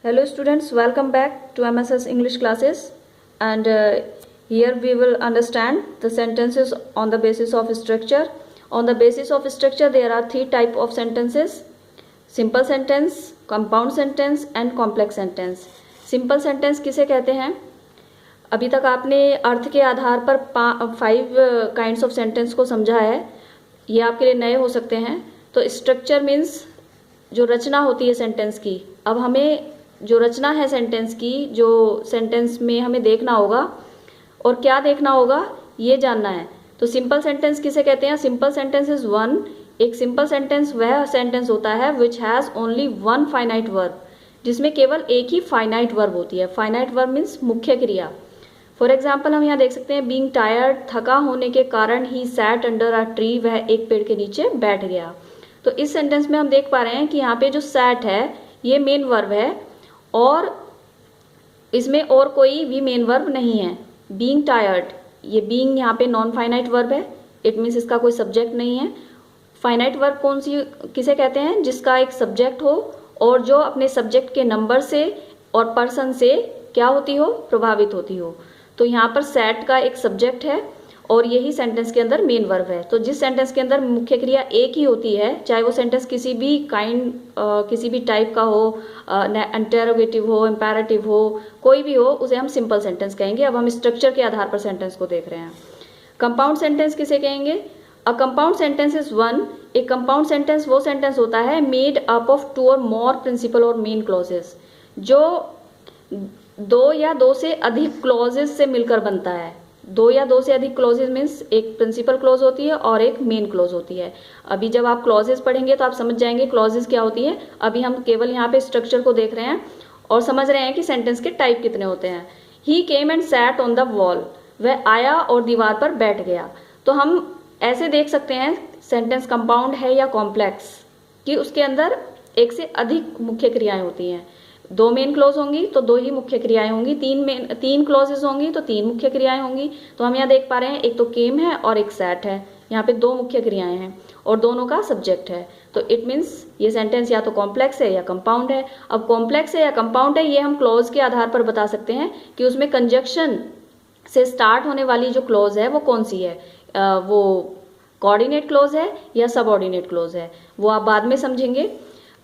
Hello students, welcome back to MSS English classes, and here we will understand the sentences on the basis of structure. On the basis of structure there are three type of sentences: simple sentence, compound sentence and complex sentence. Simple sentence किसे कहते हैं? अभी तक आपने अर्थ के आधार पर 5 kinds of sentence को समझा है, ये आपके लिए नए हो सकते हैं. तो स्ट्रक्चर मीन्स जो रचना होती है सेंटेंस की. अब हमें जो रचना है सेंटेंस की, जो सेंटेंस में हमें देखना होगा और क्या देखना होगा ये जानना है. तो सिंपल सेंटेंस किसे कहते हैं? Simple sentence is one. एक सिंपल सेंटेंस वह सेंटेंस होता है which has only one finite verb, जिसमें केवल एक ही फाइनाइट वर्ब होती है. फाइनाइट वर्ब मीन्स मुख्य क्रिया. फॉर एग्जाम्पल हम यहाँ देख सकते हैं बीइंग टायर्ड, थका होने के कारण he sat under a tree, वह एक पेड़ के नीचे बैठ गया. तो इस सेंटेंस में हम देख पा रहे हैं कि यहाँ पे जो सैट है ये मेन वर्ब है और इसमें और कोई भी मेन वर्ब नहीं है. बीइंग टायर्ड, ये बीइंग यहाँ पे नॉन फाइनाइट वर्ब है, इट मीन्स इसका कोई सब्जेक्ट नहीं है. फाइनाइट वर्ब कौन सी किसे कहते हैं? जिसका एक सब्जेक्ट हो और जो अपने सब्जेक्ट के नंबर से और पर्सन से क्या होती हो? प्रभावित होती हो. तो यहाँ पर सैट का एक सब्जेक्ट है और यही सेंटेंस के अंदर मेन वर्ब है. तो जिस सेंटेंस के अंदर मुख्य क्रिया एक ही होती है, चाहे वो सेंटेंस किसी भी किसी भी टाइप का हो, इंटरोगेटिव हो, इंपेरेटिव हो, कोई भी हो, उसे हम सिंपल सेंटेंस कहेंगे. अब हम स्ट्रक्चर के आधार पर सेंटेंस को देख रहे हैं. कंपाउंड सेंटेंस किसे कहेंगे? A compound sentence is one. एक कंपाउंड सेंटेंस वो सेंटेंस होता है मेड अप ऑफ टू और मोर प्रिंसिपल और मेन क्लॉजेस, जो दो या दो से अधिक क्लॉजेस से मिलकर बनता है. दो या दो से अधिक क्लॉजेस मीन्स एक प्रिंसिपल क्लॉज होती है और एक मेन क्लॉज होती है. अभी जब आप क्लॉजेस पढ़ेंगे तो आप समझ जाएंगे क्लॉजेस क्या होती है. अभी हम केवल यहाँ पे स्ट्रक्चर को देख रहे हैं और समझ रहे हैं कि सेंटेंस के टाइप कितने होते हैं. He came and sat on the wall, वह आया और दीवार पर बैठ गया. तो हम ऐसे देख सकते हैं सेंटेंस कंपाउंड है या कॉम्प्लेक्स, कि उसके अंदर एक से अधिक मुख्य क्रियाएं होती हैं. दो मेन क्लॉज होंगी तो दो ही मुख्य क्रियाएं होंगी, तीन क्लॉजेस होंगी तो तीन मुख्य क्रियाएं होंगी. तो हम यहाँ देख पा रहे हैं एक तो केम है और एक सैट है. यहाँ पे दो मुख्य क्रियाएं हैं और दोनों का सब्जेक्ट है. तो इट मीन्स ये सेंटेंस या तो कॉम्प्लेक्स है या कंपाउंड है. अब कॉम्प्लेक्स है या कंपाउंड है ये हम क्लॉज के आधार पर बता सकते हैं कि उसमें कंजक्शन से स्टार्ट होने वाली जो क्लॉज है वो कौन सी है. वो कोऑर्डिनेट क्लॉज है या सबऑर्डिनेट क्लॉज है, वो आप बाद में समझेंगे.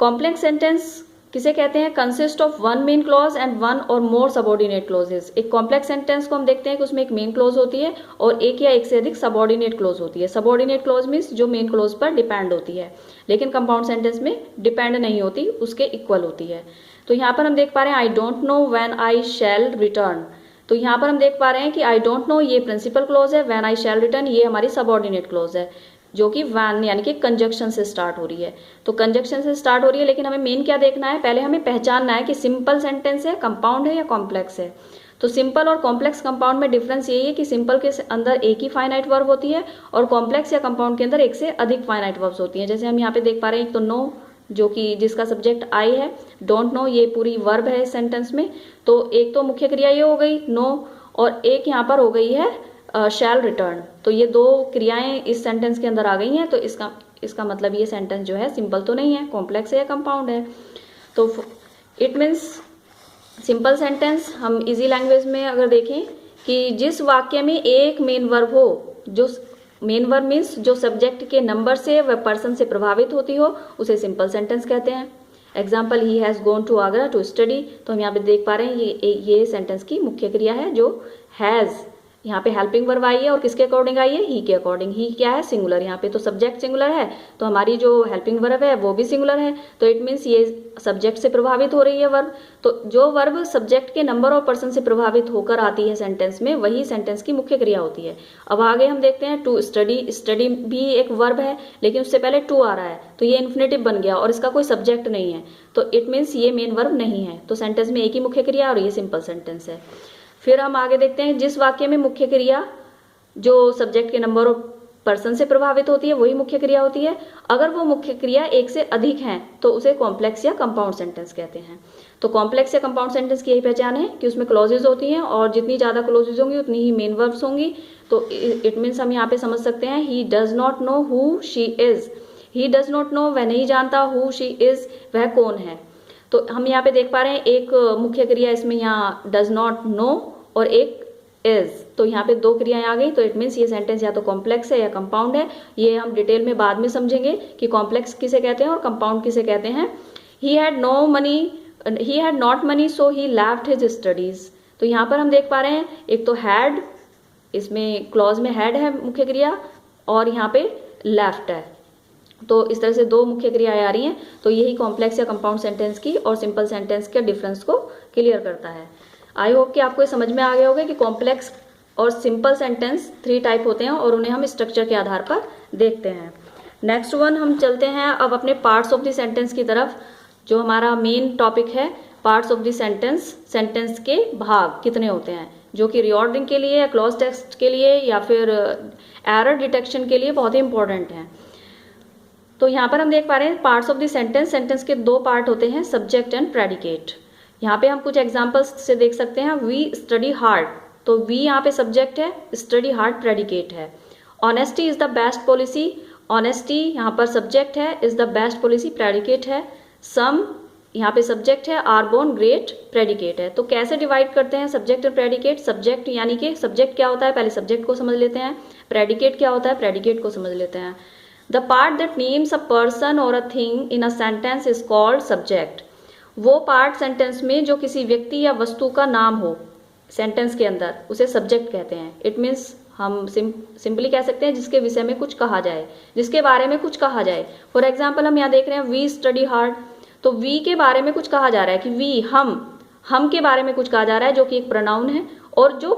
कॉम्प्लेक्स सेंटेंस किसे कहते हैं? Consist of one main clause and one और मोर सबऑर्डिनेट क्लॉजेस. एक कॉम्प्लेक्स सेंटेंस को हम देखते हैं कि उसमें एक मेन क्लॉज होती है और एक या एक से अधिक सबऑर्डिनेट क्लॉज होती है. सबऑर्डिनेट क्लॉज मीन्स जो मेन क्लॉज पर डिपेंड होती है, लेकिन कंपाउंड सेंटेंस में डिपेंड नहीं होती, उसके इक्वल होती है. तो यहाँ पर हम देख पा रहे हैं I don't know when I shall return. तो यहाँ पर हम देख पा रहे हैं कि आई डोंट नो ये प्रिंसिपल क्लॉज है, व्हेन आई शैल रिटर्न ये हमारी सबऑर्डिनेट क्लॉज है, जो कि वैन यानी कि कंजक्शन से स्टार्ट हो रही है. तो कंजक्शन से स्टार्ट हो रही है, लेकिन हमें मेन क्या देखना है? पहले हमें पहचानना है कि सिंपल सेंटेंस है, कंपाउंड है या कॉम्प्लेक्स है. तो सिंपल और कॉम्प्लेक्स कंपाउंड में डिफरेंस यही है कि सिंपल के अंदर एक ही फाइनाइट वर्ब होती है और कॉम्प्लेक्स या कंपाउंड के अंदर एक से अधिक फाइनाइट वर्ब्स होती हैं. जैसे हम यहाँ पे देख पा रहे हैं एक तो नो, जो कि जिसका सब्जेक्ट आई है, डोंट नो ये पूरी वर्ब है इस सेंटेंस में. तो एक तो मुख्य क्रिया ये हो गई नो, और एक यहाँ पर हो गई है शैल रिटर्न. तो ये दो क्रियाएं इस सेंटेंस के अंदर आ गई हैं. तो इसका मतलब ये सेंटेंस जो है सिंपल तो नहीं है, कॉम्प्लेक्स है या कंपाउंड है. तो इट मीन्स सिंपल सेंटेंस हम इजी लैंग्वेज में अगर देखें कि जिस वाक्य में एक मेन वर्ब हो, जो मेन वर्ब मीन्स जो सब्जेक्ट के नंबर से व पर्सन से प्रभावित होती हो, उसे सिंपल सेंटेंस कहते हैं. Example he has gone to Agra to study. तो हम यहाँ पे देख पा रहे हैं ये सेंटेंस की मुख्य क्रिया है जो हैज़. यहाँ पे हेल्पिंग वर्ब आई है और किसके अकॉर्डिंग आई है? ही के अकॉर्डिंग. ही क्या है? सिंगुलर. यहाँ पे तो सब्जेक्ट सिंगुलर है, तो हमारी जो हेल्पिंग वर्ब है वो भी सिंगुलर है. तो इट मीन्स ये सब्जेक्ट से प्रभावित हो रही है वर्ब. तो जो वर्ब सब्जेक्ट के नंबर और पर्सन से प्रभावित होकर आती है सेंटेंस में, वही सेंटेंस की मुख्य क्रिया होती है. अब आगे हम देखते हैं टू स्टडी. स्टडी भी एक वर्ब है, लेकिन उससे पहले टू आ रहा है, तो ये इन्फिनेटिव बन गया और इसका कोई सब्जेक्ट नहीं है. तो इट मीन्स ये मेन वर्ब नहीं है. तो सेंटेंस में एक ही मुख्य क्रिया और ये सिंपल सेंटेंस है. फिर हम आगे देखते हैं जिस वाक्य में मुख्य क्रिया जो सब्जेक्ट के नंबर और पर्सन से प्रभावित होती है वही मुख्य क्रिया होती है. अगर वो मुख्य क्रिया एक से अधिक हैं तो उसे कॉम्प्लेक्स या कंपाउंड सेंटेंस कहते हैं. तो कॉम्प्लेक्स या कंपाउंड सेंटेंस की यही पहचान है कि उसमें क्लॉजेज होती हैं और जितनी ज्यादा क्लॉजेज होंगी उतनी ही मेन वर्ब्स होंगी. तो इट मीन्स हम यहाँ पे समझ सकते हैं he does not know who she is. He does not know वह नहीं जानता, हु शी इज वह कौन है. तो हम यहाँ पे देख पा रहे हैं एक मुख्य क्रिया इसमें यहाँ डज नॉट नो और एक इज, तो यहाँ पे दो क्रियाएं आ गई। तो इट मीन्स ये सेंटेंस या तो कॉम्प्लेक्स है या कंपाउंड है। ये हम डिटेल में बाद में समझेंगे कि कॉम्प्लेक्स किसे कहते हैं और कंपाउंड किसे कहते हैं। He had not money so he left his studies. तो यहाँ पर हम देख पा रहे हैं एक तो हैड, इसमें क्लॉज में हैड है मुख्य क्रिया और यहाँ पे लेफ्ट है। तो इस तरह से दो मुख्य क्रियाएं आ रही हैं। तो यही कॉम्प्लेक्स या कंपाउंड सेंटेंस की और सिंपल सेंटेंस के डिफरेंस को क्लियर करता है। आई होप कि आपको ये समझ में आ गया होगा कि कॉम्प्लेक्स और सिंपल सेंटेंस 3 टाइप होते हैं और उन्हें हम स्ट्रक्चर के आधार पर देखते हैं। नेक्स्ट वन हम चलते हैं अब अपने पार्ट्स ऑफ द सेंटेंस की तरफ, जो हमारा मेन टॉपिक है parts of the sentence. Sentence के भाग कितने होते हैं, जो कि रीऑर्डरिंग के लिए या क्लॉज टेक्स्ट के लिए या फिर एरर डिटेक्शन के लिए बहुत ही इंपॉर्टेंट है। तो यहाँ पर हम देख पा रहे हैं parts of the sentence. Sentence के 2 पार्ट होते हैं, सब्जेक्ट एंड प्रेडिकेट। यहाँ पे हम कुछ एग्जांपल्स से देख सकते हैं। वी स्टडी हार्ड, तो वी यहाँ पे सब्जेक्ट है, स्टडी हार्ड प्रेडिकेट है। Honesty is the best policy, honesty यहाँ पर सब्जेक्ट है, is the best policy predicate है। सम यहाँ पे सब्जेक्ट है, आर बोर्न ग्रेट प्रेडिकेट है। तो कैसे डिवाइड करते हैं सब्जेक्ट और प्रेडिकेट? सब्जेक्ट यानी कि सब्जेक्ट क्या होता है, पहले सब्जेक्ट को समझ लेते हैं। प्रेडिकेट क्या होता है, प्रेडिकेट को समझ लेते हैं। The part that names a person और a thing in a sentence is called subject. वो पार्ट सेंटेंस में जो किसी व्यक्ति या वस्तु का नाम हो सेंटेंस के अंदर, उसे सब्जेक्ट कहते हैं। इट मीन्स हम सिंपली कह सकते हैं जिसके विषय में कुछ कहा जाए, जिसके बारे में कुछ कहा जाए। फॉर एग्जाम्पल हम यहाँ देख रहे हैं वी स्टडी हार्ड, तो वी के बारे में कुछ कहा जा रहा है कि वी हम के बारे में कुछ कहा जा रहा है जो कि एक प्रोनाउन है। और जो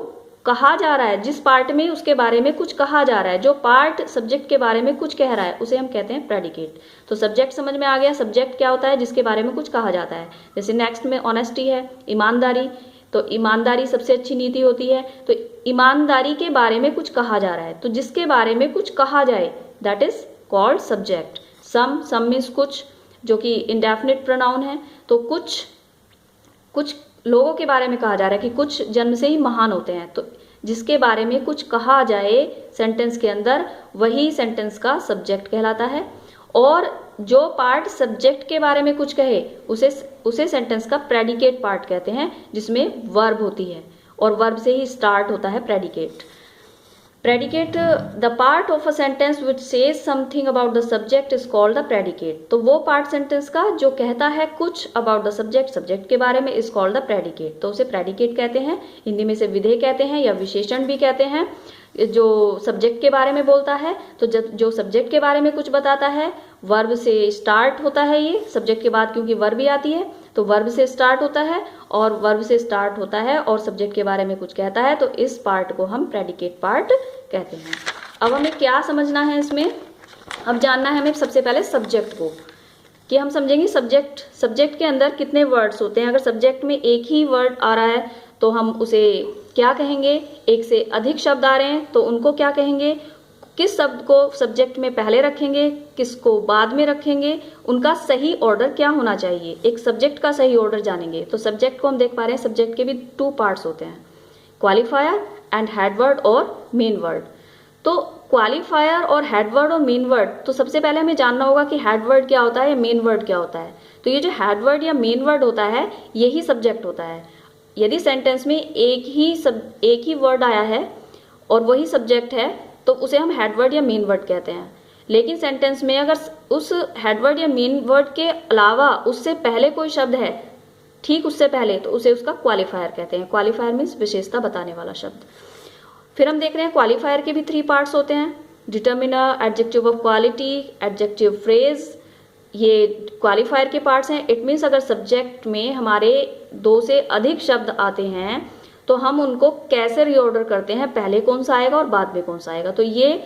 कहा जा रहा है जिस पार्ट में, उसके बारे में कुछ कहा जा रहा है, जो पार्ट सब्जेक्ट के बारे में कुछ कह रहा है, उसे हम कहते हैं प्रेडिकेट। तो सब्जेक्ट समझ में आ गया, सब्जेक्ट क्या होता है, जिसके बारे में कुछ कहा जाता है। जैसे नेक्स्ट में ऑनेस्टी है, ईमानदारी, तो ईमानदारी सबसे अच्छी नीति होती है। तो ईमानदारी के बारे में कुछ कहा जा रहा है, तो जिसके बारे में कुछ कहा जाए that is called subject. Some means कुछ, जो कि इंडेफिनिट प्रोनाउन है। तो कुछ लोगों के बारे में कहा जा रहा है कि कुछ जन्म से ही महान होते हैं, तो जिसके बारे में कुछ कहा जाए सेंटेंस के अंदर, वही सेंटेंस का सब्जेक्ट कहलाता है। और जो पार्ट सब्जेक्ट के बारे में कुछ कहे उसे सेंटेंस का प्रेडिकेट पार्ट कहते हैं, जिसमें वर्ब होती है और वर्ब से ही स्टार्ट होता है predicate. Predicate, the part of a sentence which says something about the subject is called the predicate. तो वो पार्ट सेंटेंस का जो कहता है कुछ अबाउट द सब्जेक्ट, सब्जेक्ट के बारे में, इज कॉल्ड द प्रेडिकेट। तो उसे प्रेडिकेट कहते हैं। हिंदी में से विधेय कहते हैं या विशेषण भी कहते हैं, जो सब्जेक्ट के बारे में बोलता है। तो जो सब्जेक्ट के बारे में कुछ बताता है, वर्ब से स्टार्ट होता है। ये सब्जेक्ट के बाद क्योंकि वर्ब भी आती है, तो वर्ब से स्टार्ट होता है और वर्ब से स्टार्ट होता है और सब्जेक्ट के बारे में कुछ कहता है, तो इस पार्ट को हम प्रेडिकेट पार्ट कहते हैं। अब हमें क्या समझना है इसमें, अब जानना है हमें सबसे पहले सब्जेक्ट को, कि हम समझेंगे सब्जेक्ट के अंदर कितने वर्ड्स होते हैं। अगर सब्जेक्ट में एक ही वर्ड आ रहा है तो हम उसे क्या कहेंगे, एक से अधिक शब्द आ रहे हैं तो उनको क्या कहेंगे, किस शब्द को सब्जेक्ट में पहले रखेंगे, किसको बाद में रखेंगे, उनका सही ऑर्डर क्या होना चाहिए। एक सब्जेक्ट का सही ऑर्डर जानेंगे। तो सब्जेक्ट को हम देख पा रहे हैं, सब्जेक्ट के भी 2 पार्ट्स होते हैं, क्वालिफायर एंड हेडवर्ड और मेन वर्ड। तो क्वालिफायर और हेडवर्ड और मेन वर्ड, तो सबसे पहले हमें जानना होगा कि हेडवर्ड क्या होता है या मेन वर्ड क्या होता है। तो ये जो हेडवर्ड या मेन वर्ड होता है, यही सब्जेक्ट होता है। यदि सेंटेंस में एक ही वर्ड आया है और वही सब्जेक्ट है, तो उसे हम हेडवर्ड या मेन वर्ड कहते हैं। लेकिन सेंटेंस में अगर उस हेडवर्ड या मेन वर्ड के अलावा उससे पहले कोई शब्द है, ठीक उससे पहले, तो उसे उसका क्वालिफायर कहते हैं। क्वालिफायर मीन्स विशेषता बताने वाला शब्द। फिर हम देख रहे हैं क्वालिफायर के भी 3 पार्ट्स होते हैं, determiner, adjective of quality, adjective phrase. ये क्वालिफायर के पार्ट्स हैं। इट मीन्स अगर सब्जेक्ट में हमारे 2 से अधिक शब्द आते हैं तो हम उनको कैसे रीऑर्डर करते हैं, पहले कौन सा आएगा और बाद में कौन सा आएगा। तो ये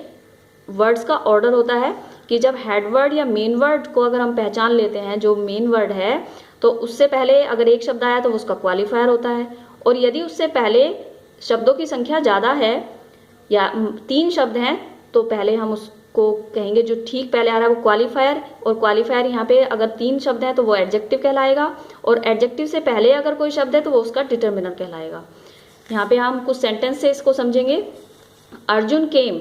वर्ड्स का ऑर्डर होता है कि जब हेडवर्ड या मेन वर्ड को अगर हम पहचान लेते हैं, जो मेन वर्ड है, तो उससे पहले अगर एक शब्द आया तो उसका क्वालिफायर होता है। और यदि उससे पहले शब्दों की संख्या ज़्यादा है या 3 शब्द हैं, तो पहले हम उसको कहेंगे, जो ठीक पहले आ रहा है वो क्वालिफायर। और क्वालिफायर यहाँ पे अगर 3 शब्द हैं तो वो एडजेक्टिव कहलाएगा, और एडजेक्टिव से पहले अगर कोई शब्द है तो वो उसका डिटर्मिनर कहलाएगा। यहाँ पे हम कुछ सेंटेंस से इसको समझेंगे। अर्जुन केम,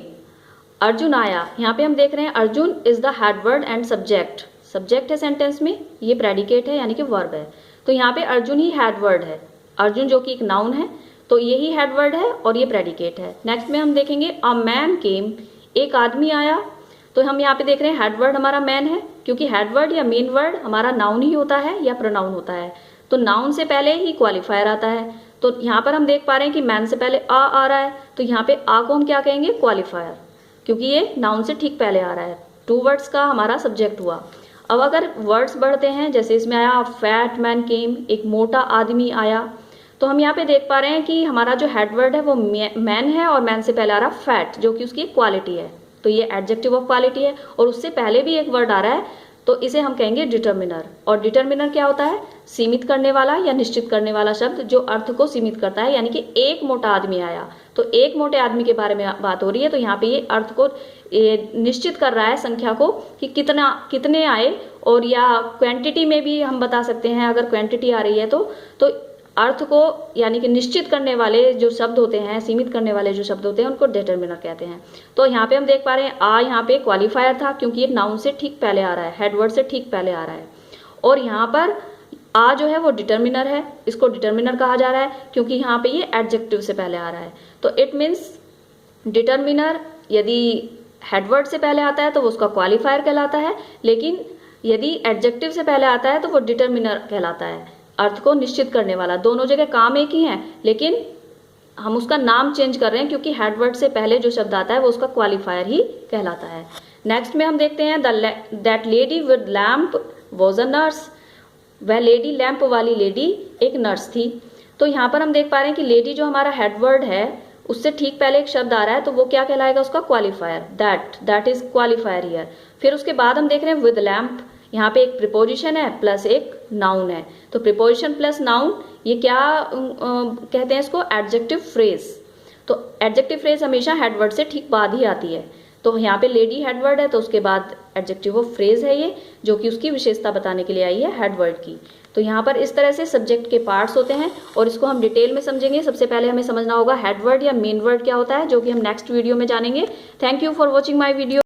अर्जुन आया। यहाँ पे हम देख रहे हैं Arjun is the headword and subject. Subject है सेंटेंस में, ये प्रेडिकेट है यानी कि वर्ब है। तो यहाँ पे अर्जुन ही हेड वर्ड है, अर्जुन जो कि एक नाउन है, तो यही हेड वर्ड है और ये प्रेडिकेट है। नेक्स्ट में हम देखेंगे अ मैन केम, एक आदमी आया। तो हम यहाँ पे देख रहे हैं हेड वर्ड हमारा मैन है, क्योंकि हेड वर्ड या मेन वर्ड हमारा नाउन ही होता है या प्रोनाउन होता है, तो नाउन से पहले ही क्वालिफायर आता है। तो यहाँ पर हम देख पा रहे हैं कि मैन से पहले आ रहा है, तो यहाँ पे आ को हम क्या कहेंगे, क्वालिफायर, क्योंकि ये नाउन से ठीक पहले आ रहा है। 2 वर्ड्स का हमारा सब्जेक्ट हुआ। अब अगर वर्ड्स बढ़ते हैं, जैसे इसमें आया फैट मैन केम, एक मोटा आदमी आया, तो हम यहाँ पे देख पा रहे हैं कि हमारा जो हेड वर्ड है वो मैन है और मैन से पहले आ रहा फैट, जो कि उसकी क्वालिटी है, तो ये एडजेक्टिव ऑफ क्वालिटी है। और उससे पहले भी एक वर्ड आ रहा है, तो इसे हम कहेंगे डिटर्मिनर। और डिटर्मिनर क्या होता है, सीमित करने वाला या निश्चित करने वाला शब्द जो अर्थ को सीमित करता है, यानी कि एक मोटा आदमी आया, तो एक मोटे आदमी के बारे में बात हो रही है, तो यहाँ पे ये अर्थ को निश्चित कर रहा है, संख्या को, कि कितने आए। और या क्वांटिटी में भी हम बता सकते हैं, अगर क्वांटिटी आ रही है तो अर्थ को यानी कि निश्चित करने वाले जो शब्द होते हैं, सीमित करने वाले जो शब्द होते हैं, उनको डिटर्मिनर कहते हैं। तो यहाँ पे हम देख पा रहे हैं आ यहाँ पे क्वालिफायर था, क्योंकि ये नाउन से ठीक पहले आ रहा है, हेडवर्ड से ठीक पहले आ रहा है। और यहाँ पर आ जो है वो डिटर्मिनर है, इसको डिटर्मिनर कहा जा रहा है क्योंकि यहाँ पे ये एडजेक्टिव से पहले आ रहा है। तो इट मीन्स डिटर्मिनर यदि हेडवर्ड से पहले आता है तो वो उसका क्वालिफायर कहलाता है, लेकिन यदि एडजेक्टिव से पहले आता है तो वो डिटर्मिनर कहलाता है, अर्थ को निश्चित करने वाला। दोनों जगह काम एक ही है, लेकिन हम उसका नाम चेंज कर रहे हैं क्योंकि हेडवर्ड से पहले जो शब्द आता है वो उसका क्वालिफायर ही कहलाता है। नेक्स्ट में हम देखते हैं that lady with lamp was a nurse, वह लेडी लैम्प वाली लेडी एक नर्स थी। तो यहाँ पर हम देख पा रहे हैं कि लेडी जो हमारा हेडवर्ड है उससे ठीक पहले एक शब्द आ रहा है, तो वो क्या कहलाएगा, उसका qualifier, that is qualifier here. फिर उसके बाद हम देख रहे हैं विद लैम्प, यहाँ पे एक प्रिपोजिशन है प्लस एक नाउन है, तो प्रिपोजिशन प्लस नाउन ये क्या कहते हैं इसको, एडजेक्टिव फ्रेज। तो एडजेक्टिव फ्रेज हमेशा हेडवर्ड से ठीक बाद ही आती है। तो यहाँ पे लेडी हेडवर्ड है, तो उसके बाद एडजेक्टिव ऑफ फ्रेज है ये, जो कि उसकी विशेषता बताने के लिए आई है हेडवर्ड की। तो यहाँ पर इस तरह से सब्जेक्ट के पार्ट्स होते हैं और इसको हम डिटेल में समझेंगे। सबसे पहले हमें समझना होगा हेडवर्ड या मेन वर्ड क्या होता है, जो कि हम नेक्स्ट वीडियो में जानेंगे। Thank you for watching my video.